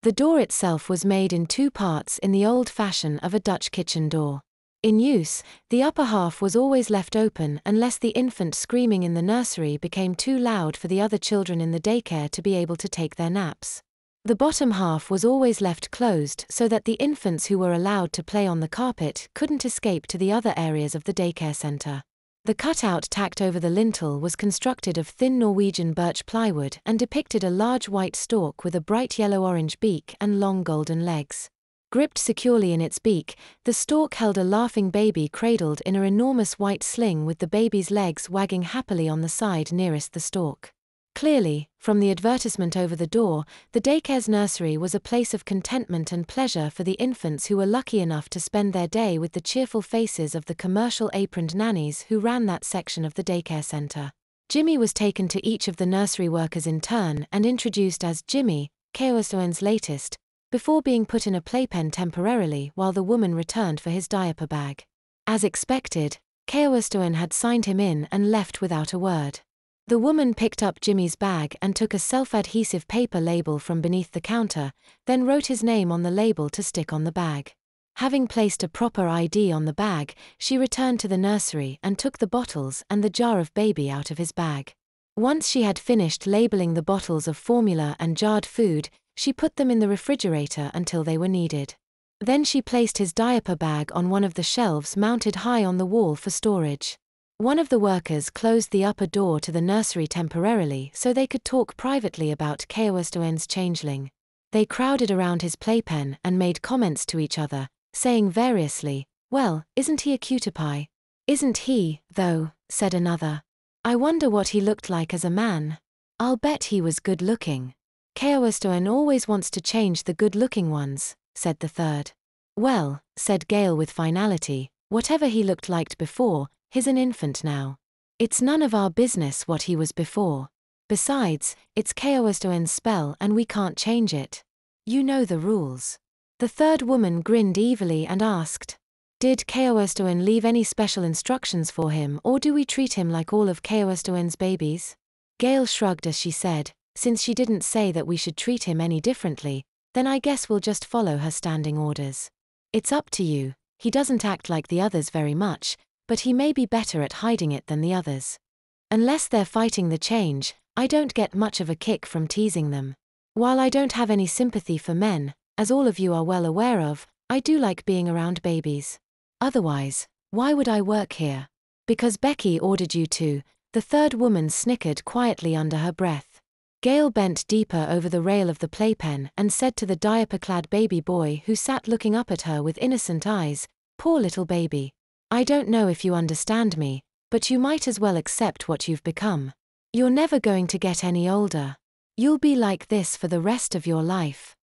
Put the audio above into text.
The door itself was made in two parts in the old fashion of a Dutch kitchen door. In use, the upper half was always left open unless the infant screaming in the nursery became too loud for the other children in the daycare to be able to take their naps. The bottom half was always left closed so that the infants who were allowed to play on the carpet couldn't escape to the other areas of the daycare center. The cutout tacked over the lintel was constructed of thin Norwegian birch plywood and depicted a large white stork with a bright yellow-orange beak and long golden legs. Gripped securely in its beak, the stork held a laughing baby cradled in an enormous white sling with the baby's legs wagging happily on the side nearest the stork. Clearly, from the advertisement over the door, the daycare's nursery was a place of contentment and pleasure for the infants who were lucky enough to spend their day with the cheerful faces of the commercial aproned nannies who ran that section of the daycare center. Jimmy was taken to each of the nursery workers in turn and introduced as Jimmy, Keostoen's latest, before being put in a playpen temporarily while the woman returned for his diaper bag. As expected, Keostoen had signed him in and left without a word. The woman picked up Jimmy's bag and took a self-adhesive paper label from beneath the counter, then wrote his name on the label to stick on the bag. Having placed a proper ID on the bag, she returned to the nursery and took the bottles and the jar of baby out of his bag. Once she had finished labeling the bottles of formula and jarred food, she put them in the refrigerator until they were needed. Then she placed his diaper bag on one of the shelves mounted high on the wall for storage. One of the workers closed the upper door to the nursery temporarily so they could talk privately about Keostoen's changeling. They crowded around his playpen and made comments to each other, saying variously, "Well, isn't he a cutie pie?" "Isn't he, though," said another. "I wonder what he looked like as a man. I'll bet he was good-looking." "Keostoen always wants to change the good-looking ones," said the third. "Well," said Gail with finality, "whatever he looked like before, he's an infant now. It's none of our business what he was before. Besides, it's Keostoen's spell and we can't change it. You know the rules." The third woman grinned evilly and asked, "Did Keostoen leave any special instructions for him or do we treat him like all of Keostoen's babies?" Gail shrugged as she said, "Since she didn't say that we should treat him any differently, then I guess we'll just follow her standing orders. It's up to you. He doesn't act like the others very much, but he may be better at hiding it than the others. Unless they're fighting the change, I don't get much of a kick from teasing them. While I don't have any sympathy for men, as all of you are well aware of, I do like being around babies. Otherwise, why would I work here? Because Becky ordered you to," the third woman snickered quietly under her breath. Gail bent deeper over the rail of the playpen and said to the diaper-clad baby boy who sat looking up at her with innocent eyes, "Poor little baby. I don't know if you understand me, but you might as well accept what you've become. You're never going to get any older. You'll be like this for the rest of your life."